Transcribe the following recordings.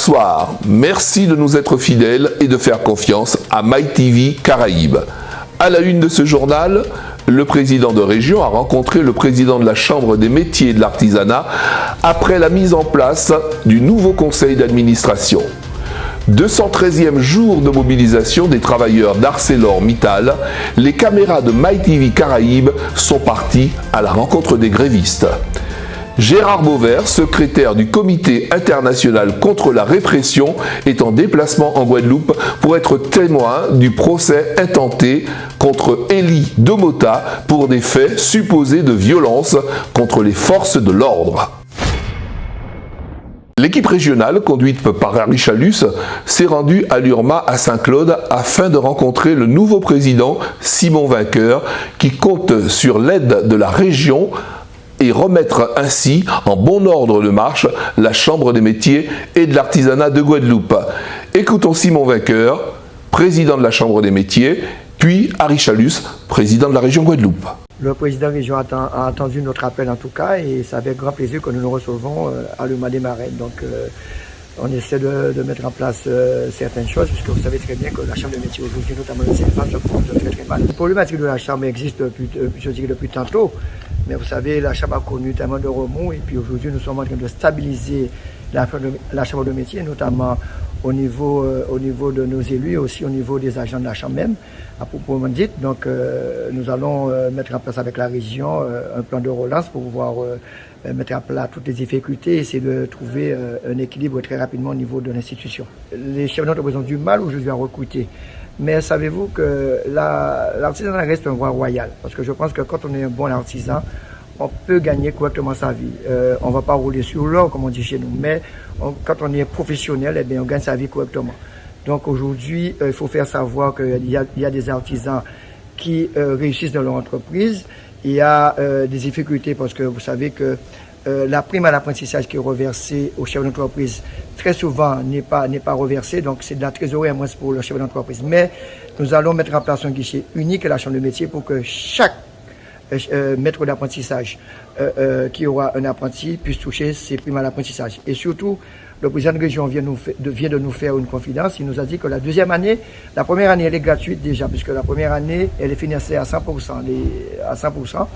Bonsoir, merci de nous être fidèles et de faire confiance à MyTV Caraïbes. À la une de ce journal, le président de région a rencontré le président de la Chambre des métiers et de l'artisanat après la mise en place du nouveau conseil d'administration. 213e jour de mobilisation des travailleurs d'ArcelorMittal, les caméras de MyTV Caraïbes sont parties à la rencontre des grévistes. Gérard Beauvert, secrétaire du Comité international contre la répression, est en déplacement en Guadeloupe pour être témoin du procès intenté contre Élie Domota pour des faits supposés de violence contre les forces de l'ordre. L'équipe régionale, conduite par Harry Chalus, s'est rendue à l'URMA à Saint-Claude afin de rencontrer le nouveau président Simon Vainqueur qui compte sur l'aide de la région et remettre ainsi en bon ordre de marche la Chambre des métiers et de l'artisanat de Guadeloupe. Écoutons Simon Vainqueur, président de la Chambre des métiers, puis Harry Chalus, président de la région Guadeloupe. Le président de la région a attendu notre appel en tout cas et c'est avec grand plaisir que nous nous recevons à l'URMA des Marais. Donc on essaie de mettre en place certaines choses puisque vous savez très bien que la Chambre des métiers aujourd'hui, notamment le CFA, se porte très très mal. La problématique de la Chambre existe depuis tantôt. Mais vous savez, la Chambre a connu tellement de remous et puis aujourd'hui nous sommes en train de stabiliser la Chambre de métier, notamment au niveau de nos élus et aussi au niveau des agents de la Chambre même, à proprement dit. Donc nous allons mettre en place avec la région un plan de relance pour pouvoir mettre à plat toutes les difficultés et essayer de trouver un équilibre très rapidement au niveau de l'institution. Les chefs d'entreprise ont du mal aujourd'hui à recruter. Mais savez-vous que l'artisanat reste un droit royal? Parce que je pense que quand on est un bon artisan, on peut gagner correctement sa vie. On ne va pas rouler sur l'or, comme on dit chez nous, mais quand on est professionnel, eh bien, on gagne sa vie correctement. Donc aujourd'hui, il faut faire savoir qu'il y a des artisans qui réussissent dans leur entreprise. Il y a des difficultés parce que vous savez que la prime à l'apprentissage qui est reversée au chef d'entreprise, très souvent n'est pas reversée, donc c'est de la trésorerie à moins pour le chef d'entreprise. Mais nous allons mettre en place un guichet unique à la Chambre de métier pour que chaque maître d'apprentissage qui aura un apprenti puisse toucher ses primes à l'apprentissage. Et surtout, le président de région vient de nous faire une confidence. Il nous a dit que la deuxième année, la première année, elle est gratuite déjà, puisque la première année, elle est financée à 100%.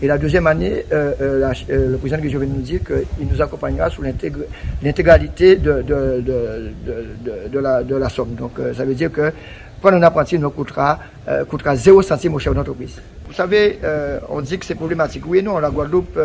Et la deuxième année, le président de région vient de nous dire qu'il nous accompagnera sur l'intégralité de la somme. Donc, ça veut dire que prendre un apprenti nous coûtera 0 centime au chef d'entreprise. Vous savez, on dit que c'est problématique. Oui et non, la Guadeloupe,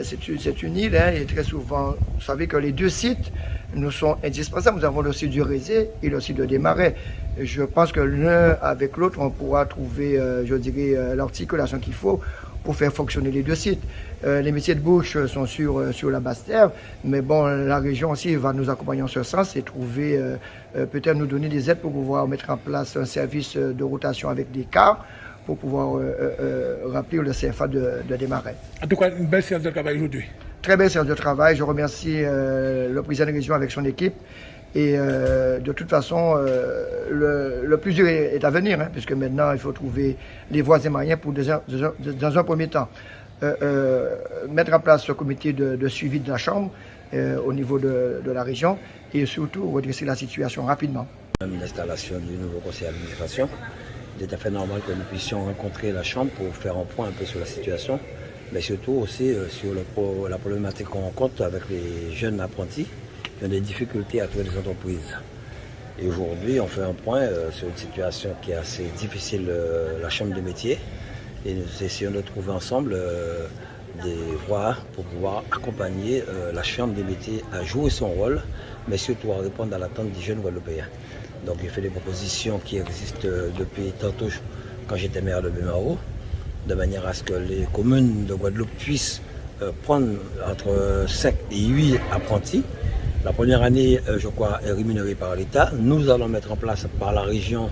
c'est une île, hein, et très souvent, vous savez que les deux sites nous sont indispensables. Nous avons le site du Rézé et le site de Desmarais. Je pense que l'un avec l'autre, on pourra trouver, je dirais, l'articulation qu'il faut pour faire fonctionner les deux sites. Les métiers de bouche sont sur la Basse-Terre, mais bon, la région aussi va nous accompagner en ce sens et trouver, peut-être nous donner des aides pour pouvoir mettre en place un service de rotation avec des cars pour pouvoir remplir le CFA de Desmarais. En tout cas, une belle séance de travail aujourd'hui. Très belle séance de travail. Je remercie le président de la région avec son équipe. Et de toute façon, le plus dur est à venir, hein, puisque maintenant, il faut trouver les voies et moyens pour, dans un premier temps, mettre en place ce comité de suivi de la Chambre au niveau de la région et surtout redresser la situation rapidement. L'installation du nouveau conseil d'administration, il est tout à fait normal que nous puissions rencontrer la Chambre pour faire un point un peu sur la situation, mais surtout aussi sur la problématique qu'on rencontre avec les jeunes apprentis qui ont des difficultés à trouver des entreprises. Et aujourd'hui, on fait un point sur une situation qui est assez difficile, la Chambre des métiers, et nous essayons de trouver ensemble des voies pour pouvoir accompagner la Chambre des métiers à jouer son rôle, mais surtout à répondre à l'attente des jeunes Guadeloupéens. Donc j'ai fait des propositions qui existent depuis tantôt quand j'étais maire de Bémaro, de manière à ce que les communes de Guadeloupe puissent prendre entre 5 et 8 apprentis. La première année, je crois, est rémunérée par l'État. Nous allons mettre en place par la région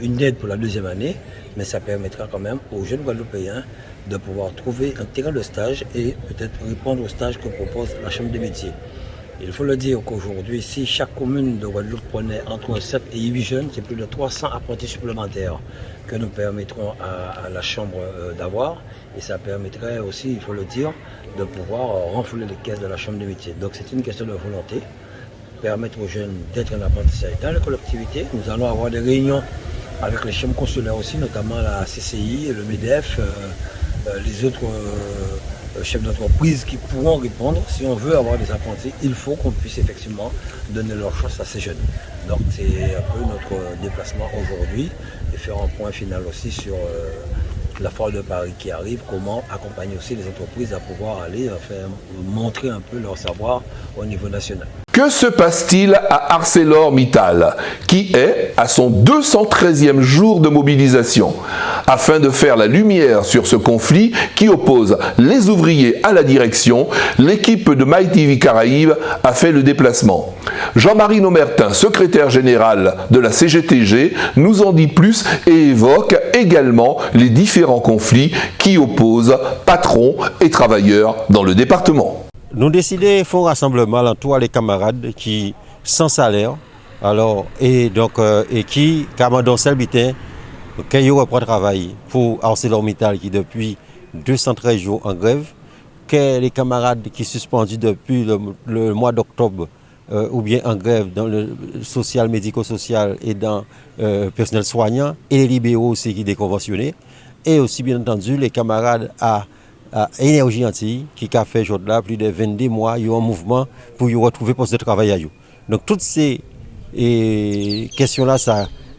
une aide pour la deuxième année, mais ça permettra quand même aux jeunes Guadeloupéens de pouvoir trouver un terrain de stage et peut-être répondre au stage que propose la Chambre des métiers. Il faut le dire qu'aujourd'hui, si chaque commune de Guadeloupe prenait entre 7 et 8 jeunes, c'est plus de 300 apprentis supplémentaires que nous permettrons à la Chambre d'avoir. Et ça permettrait aussi, il faut le dire, de pouvoir renflouer les caisses de la Chambre des métiers. Donc c'est une question de volonté. permettre aux jeunes d'être en apprentissage dans les collectivités. Nous allons avoir des réunions avec les chambres consulaires aussi, notamment la CCI, le MEDEF, les autres chefs d'entreprise qui pourront répondre. Si on veut avoir des apprentis, il faut qu'on puisse effectivement donner leur chance à ces jeunes. Donc c'est un peu notre déplacement aujourd'hui et faire un point final aussi sur la foire de Paris qui arrive, comment accompagner aussi les entreprises à pouvoir aller montrer un peu leur savoir au niveau national. Que se passe-t-il à ArcelorMittal, qui est à son 213e jour de mobilisation, afin de faire la lumière sur ce conflit qui oppose les ouvriers à la direction? L'équipe de MyTV Caraïbes a fait le déplacement. Jean-Marie Nomertin, secrétaire général de la CGTG, nous en dit plus et évoque également les différents conflits qui opposent patrons et travailleurs dans le département. Nous décidons de faire un rassemblement dans tous les camarades qui sans salaire, alors et qui comme dans seul bitin qui reprend travail pour ArcelorMittal qui depuis 213 jours en grève, que les camarades qui sont suspendus depuis le mois d'octobre ou bien en grève dans le social, médico-social et dans le personnel soignant, et les libéraux aussi qui déconventionnés, et aussi bien entendu les camarades à Énergie Antille qui a fait aujourd'hui plus de 22 mois, il y a un mouvement pour y retrouver poste de travail à eux. Donc toutes ces questions-là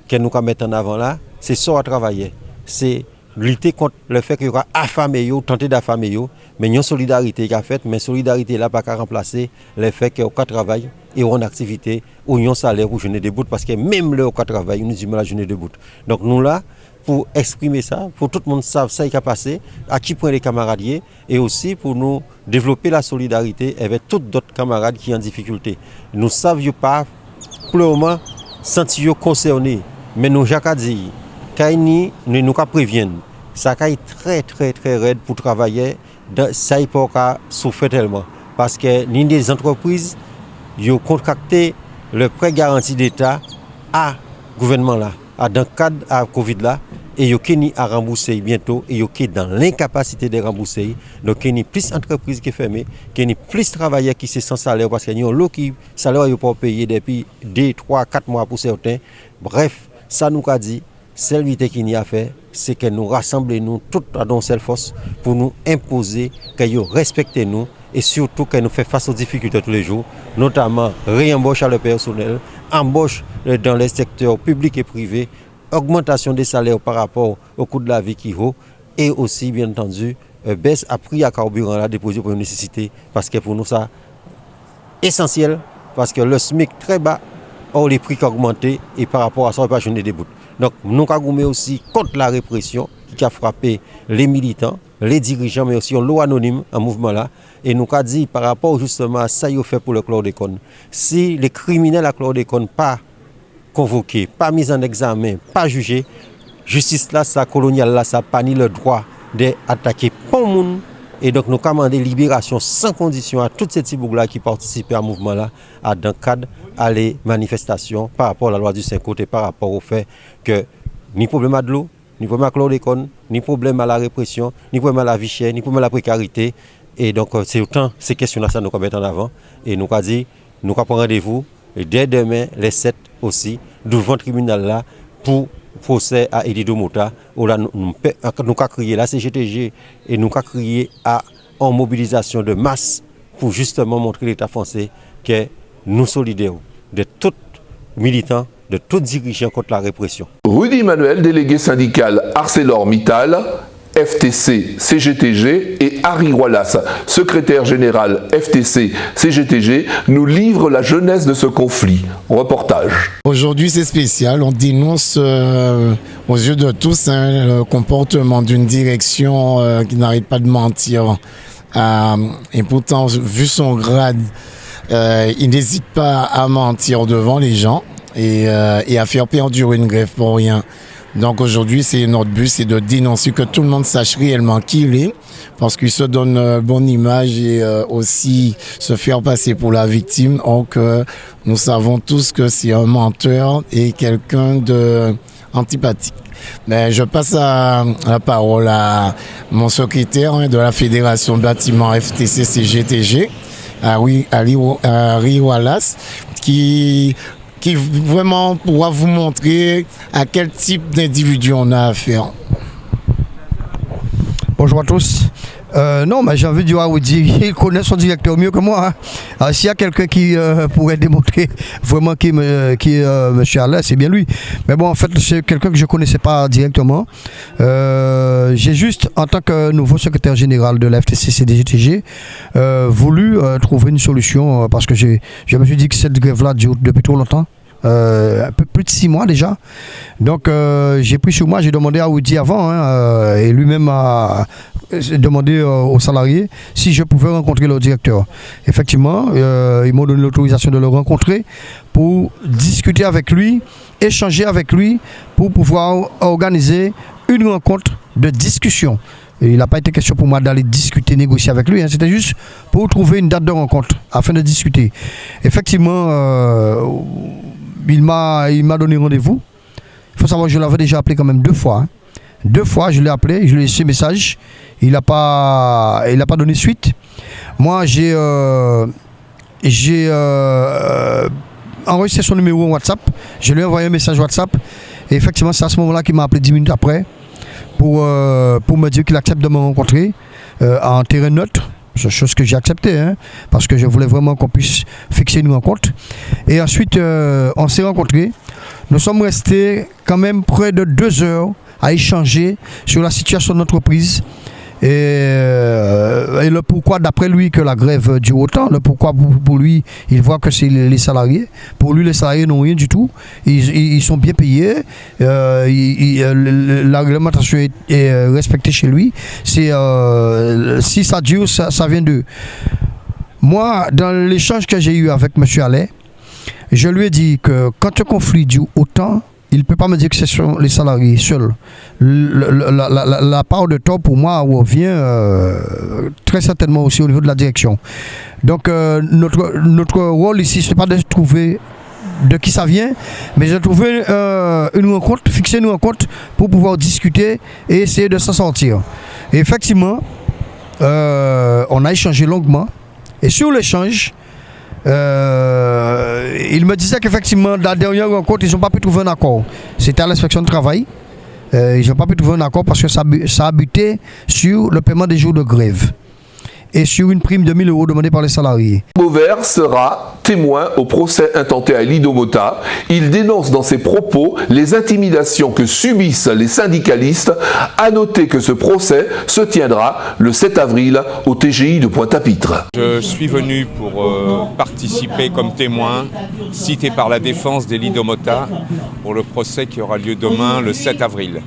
que nous mettons en avant là, c'est ça à travailler. C'est lutter contre le fait qu'il y aura affamé, tenter d'affamer, mais il y a une solidarité qui a fait, mais solidarité là pas qu'à remplacer le fait qu'il y a aucun travail et une activité ou un salaire ou journée de bout, parce que même le aucun travail, nous disons la journée de bout. Donc nous là, pour exprimer ça, pour tout le monde sache ça qui a passé, à qui point les camarades et aussi pour nous développer la solidarité avec tous d'autres camarades qui sont en difficulté. Nous ne savions pas pour le moment sentir concernés, mais nous avons dit nous nous préviennent. Ça est très très très raide pour travailler, ça n'est pas souffrir tellement. Parce que l'une des entreprises ont contracté le prêt garanti d'État à gouvernement là, dans le cadre de Covid là, et ils ont à rembourser bientôt, et ils sont dans l'incapacité de rembourser. Donc il y a plus d'entreprises qui sont fermées, il y a plus de travailleurs qui sont sans salaire, parce qu'il y a l'autre qui salaire n'est pas payé depuis 2, 3, 4 mois pour certains. Bref, ça nous a dit. Celle qui n'y a fait, c'est que nous rassemblons toutes à une seule force pour nous imposer que nous respectons nous et surtout que nous faisons face aux difficultés tous les jours, notamment réembauche à le personnel, embauche dans les secteurs publics et privés, augmentation des salaires par rapport au coût de la vie qui est haut et aussi bien entendu baisse à prix à carburant là déposé pour une nécessité parce que pour nous ça essentiel parce que le SMIC très bas, or les prix qui ont augmenté et par rapport à ça on ne peut pas joindre des bouts. Donc, nous avons aussi contre la répression qui a frappé les militants, les dirigeants, mais aussi l'eau anonyme en mouvement là. Et nous avons dit par rapport justement à ça qu'il a fait pour le chlordécone. Si les criminels à chlordécone pas convoqués, pas mis en examen, pas jugés, justice là, ça coloniale là, ça pas ni le droit d'attaquer pas le monde. Et donc, nous avons demandé libération sans condition à tous ces petits bougs-là qui participaient à ce mouvement-là, dans le cadre à les manifestations par rapport à la loi du 5 août et par rapport au fait que ni problème à de l'eau, ni problème à chlordécone, ni problème à la répression, ni problème à la vie chère, ni problème à la précarité. Et donc, c'est autant ces questions-là que nous avons mis en avant. Et nous avons dit, nous avons pris rendez-vous dès demain, les 7 aussi, devant le tribunal là, pour procès à Elido Mota, où là, nous avons crié la CGTG et nous avons crié en mobilisation de masse pour justement montrer l'État français que nous solidaires de tous militants, de tous dirigeants contre la répression. Rudy Manuel, délégué syndical ArcelorMittal, FTC CGTG, et Harry Wallace, secrétaire général FTC CGTG, nous livrent la genèse de ce conflit. Reportage. Aujourd'hui c'est spécial, on dénonce aux yeux de tous le comportement d'une direction qui n'arrête pas de mentir. Et pourtant, vu son grade, il n'hésite pas à mentir devant les gens et à faire perdurer une grève pour rien. Donc aujourd'hui, c'est notre but, c'est de dénoncer, que tout le monde sache réellement qui il est, parce qu'il se donne une bonne image et aussi se faire passer pour la victime. Donc nous savons tous que c'est un menteur et quelqu'un de antipathique. Mais je passe la parole à mon secrétaire de la Fédération Bâtiment FTC CGTG, Harry Wallace, qui vraiment pourra vous montrer à quel type d'individu on a affaire. Bonjour à tous. Non, mais j'ai envie de dire à Audi, il connaît son directeur mieux que moi. Hein. Alors, s'il y a quelqu'un qui pourrait démontrer vraiment qui est M. Allain, c'est bien lui. Mais bon, en fait, c'est quelqu'un que je ne connaissais pas directement. J'ai juste, en tant que nouveau secrétaire général de la FTC-CDGTG, voulu trouver une solution parce que je me suis dit que cette grève-là dure depuis trop longtemps. Un peu plus de 6 mois déjà. Donc j'ai pris sur moi, j'ai demandé à Audi avant, et lui-même a demandé aux salariés si je pouvais rencontrer le directeur. Effectivement, ils m'ont donné l'autorisation de le rencontrer pour discuter avec lui, échanger avec lui, pour pouvoir organiser une rencontre de discussion. Et il n'a pas été question pour moi d'aller discuter, négocier avec lui, hein. C'était juste pour trouver une date de rencontre afin de discuter. Effectivement, il m'a donné rendez-vous. Il faut savoir que je l'avais déjà appelé quand même 2 fois. Hein. 2 fois, je l'ai appelé, je lui ai laissé un message. Il n'a pas donné suite. Moi, j'ai enregistré son numéro WhatsApp. Je lui ai envoyé un message WhatsApp. Et effectivement, c'est à ce moment-là qu'il m'a appelé 10 minutes après pour me dire qu'il accepte de me rencontrer en terrain neutre. C'est chose que j'ai accepté, hein, parce que je voulais vraiment qu'on puisse fixer une rencontre. Et ensuite, on s'est rencontrés. Nous sommes restés quand même près de 2 heures à échanger sur la situation de l'entreprise et le pourquoi d'après lui que la grève dure autant, le pourquoi pour lui, il voit que c'est les salariés. Pour lui, les salariés n'ont rien du tout. Ils sont bien payés. La réglementation est respectée chez lui. Si ça dure, ça vient d'eux. Moi, dans l'échange que j'ai eu avec M. Allain, je lui ai dit que quand un conflit dure autant, il ne peut pas me dire que ce sont les salariés seuls. La part de tort pour moi revient très certainement aussi au niveau de la direction. Donc notre rôle ici, ce n'est pas de trouver de qui ça vient, mais de trouver une rencontre, fixer une rencontre pour pouvoir discuter et essayer de s'en sortir. Et effectivement, on a échangé longuement. Et sur l'échange, il me disait qu'effectivement, dans la dernière rencontre, ils n'ont pas pu trouver un accord. C'était à l'inspection de travail. Ils n'ont pas pu trouver un accord parce que ça a buté sur le paiement des jours de grève et sur une prime de 1 000 € demandée par les salariés. Beauvert sera témoin au procès intenté à Lido Mota. Il dénonce dans ses propos les intimidations que subissent les syndicalistes. À noter que ce procès se tiendra le 7 avril au TGI de Pointe-à-Pitre. Je suis venu pour participer comme témoin, cité par la défense des Lido Mota, pour le procès qui aura lieu demain le 7 avril.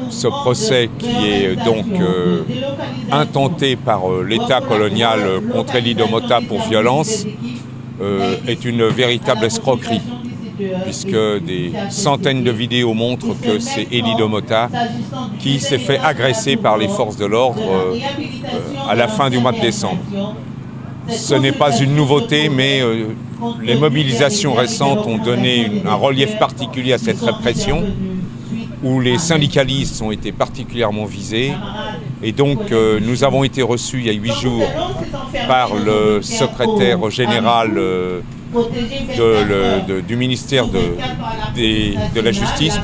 Ce procès qui est donc intenté par l'État colonial contre Lido Mota pour violence est une véritable escroquerie, puisque des centaines de vidéos montrent que c'est Lido Mota qui s'est fait agresser par les forces de l'ordre à la fin du mois de décembre. Ce n'est pas une nouveauté, mais les mobilisations récentes ont donné un relief particulier à cette répression, où les syndicalistes ont été particulièrement visés. Et donc, nous avons été reçus il y a 8 jours par le secrétaire général du ministère de la Justice,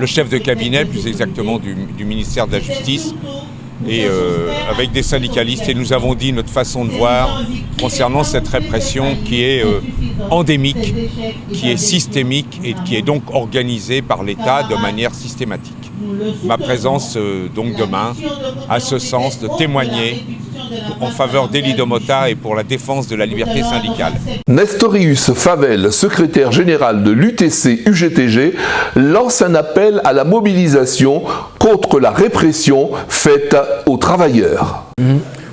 le chef de cabinet, plus exactement, du ministère de la Justice, et avec des syndicalistes. Et nous avons dit notre façon de voir concernant cette répression qui est endémique, qui est systémique et qui est donc organisée par l'État de manière systématique. Ma présence donc demain a ce sens de témoigner en faveur des Lido Mota et pour la défense de la liberté syndicale. Nestorius Favel, secrétaire général de l'UTC-UGTG, lance un appel à la mobilisation contre la répression faite aux travailleurs.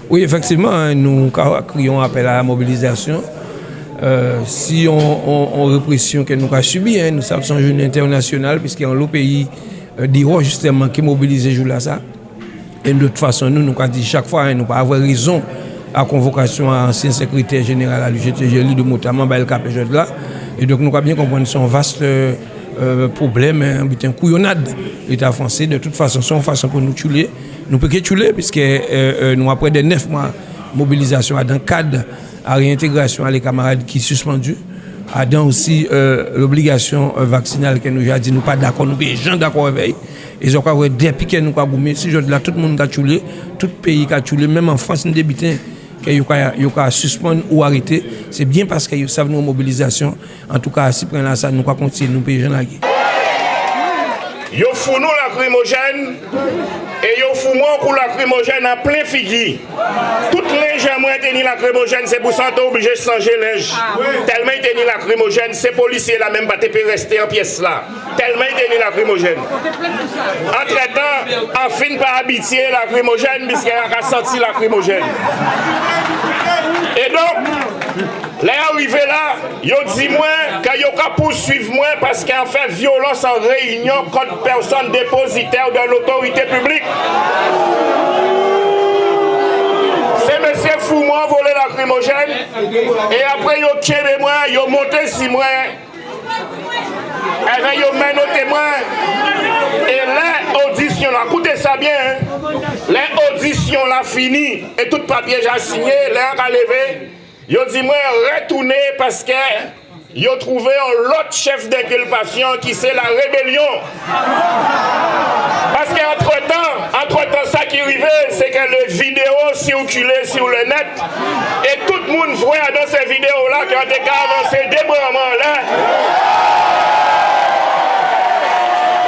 Oui, effectivement, nous crions appel à la mobilisation. Si on répression que nous avons subi, nous sommes une journée internationale, puisqu'il y a un pays diront justement qui mobilise jour là ça. Et de toute façon, nous avons dit chaque fois, nous pas avoir raison à convocation à ancien secrétaire général à l'UGTG, notamment le KPJ là. Et donc nous avons bien compris son vaste problème, un couillonnade l'État français. De toute façon, c'est une façon pour nous tuer. Nous pouvons tuer, puisque nous après de 9 mois mobilisation dans le cadre à réintégration à les camarades qui sont suspendus. Dans aussi l'obligation vaccinale que nous avons dit, nous pas d'accord, nous sommes gens d'accord avec. Et je crois que depuis que nous avons boumé, si je dis là, tout le monde a choulé, tout le pays a choulé, même en France, nous débutons qu'ils ont suspendre ou arrêter. C'est bien parce qu'ils savent nos mobilisations. En tout cas, si prenons ça, nous allons continuer, nous pays gens là. Yo fou nous lacrymogène et yo fou moi pour lacrymogène en plein figui. Toutes les gens moi tenu lacrymogène c'est pour ça obligé de changer linge. Tellement il tenu lacrymogène, ces policiers là même pas te rester en pièce là. Tellement il tenu lacrymogène. Entre-temps, en fin pas habitué lacrymogène puisqu'il a senti lacrymogène. Et donc les arrivés là, yo dit moi que yo ka poursuivre moi parce qu'il a fait violence en réunion contre personne dépositaire de l'autorité publique. C'est monsieur Fouman volé lacrymogène et après yo tchébé moi, yo monté si moi. Et yo mené témoin et l'audition là, écoutez ça bien, hein? L'audition là fini et tout papier j'ai signé, l'air a levé. Yo dit moi retourner parce que yo trouvé un autre chef d'inculpation qui c'est la rébellion. Parce qu'entre-temps, ça qui arrivait, c'est que les vidéos circulaient sur le net et tout le monde voit dans ces vidéos-là qui ont été avancé débrement là.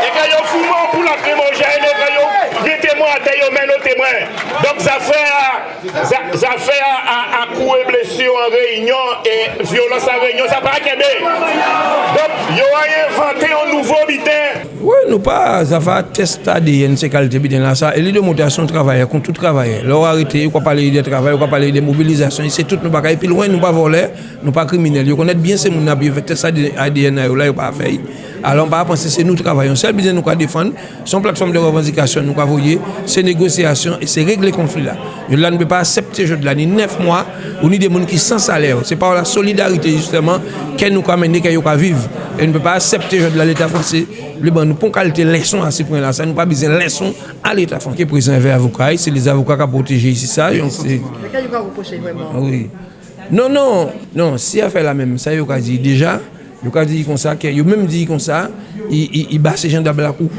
Et que yo fumant pour lacrymogène, et que yo des témoins, yo mène aux témoins. Donc ça fait à coups et blessures en réunion et violence en réunion, ça paraît qu'aider. Donc yo a inventé un nouveau bitin. Oui, nous pas, ça va tester ADN, ces qualités bitin là, ça. Et les démonstrations travaillent, contre tout travail. Leur arrêté, on va parler de travail, on va parler de mobilisation, c'est tout, nous pas et puis loin, nous pas voler, nous pas criminels. Ils connaissent bien ces gens qui ont fait test ADN là, ils pas fait. Alors on va penser c'est nous travaillons. Seul bien nous quoi défendre, son plateforme de revendication nous quoi voyer, c'est négociation et c'est régler le conflit là. Là ne peut pas accepter je de l'année 9 mois ou ni des gens qui sans salaire. C'est par la solidarité justement qu'elle nous amène qu'elle va vivre. Et ne peut pas accepter je de l'État français. Le bon nous pour qualité leçon à ce point là, ça nous pas besoin leçon à l'État français. Qui préserver avocat, c'est les avocats qui protégent ici ça. Mais qu'est-ce que vous reprochez vraiment? Oui. Non, si elle fait la même, ça il a dit déjà. Il a dit comme ça, il a même dit comme ça, il bat ces gens dans la cour.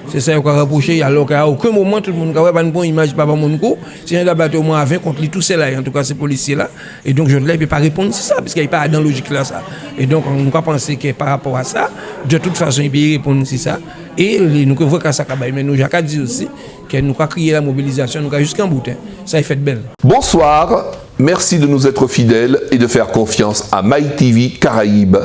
C'est ça qu'il a reproché, alors qu'à aucun moment, tout le monde n'a pas une bonne image par mon cour. Ces gens d'abord au moins à 20 contre tous ces là, en tout cas ces policiers-là. Et donc je ne peux pas répondre c'est ça, parce qu'il n'y a pas dans la logique là. Ça. Et donc on a pensé que par rapport à ça, de toute façon, il peut répondre c'est ça. Et nous voyons qu'à ça, mais nous avons dit aussi que nous avons crié la mobilisation, nous avons jusqu'en bout. Ça a fait belle. Bonsoir, merci de nous être fidèles et de faire confiance à MyTV Caraïbes.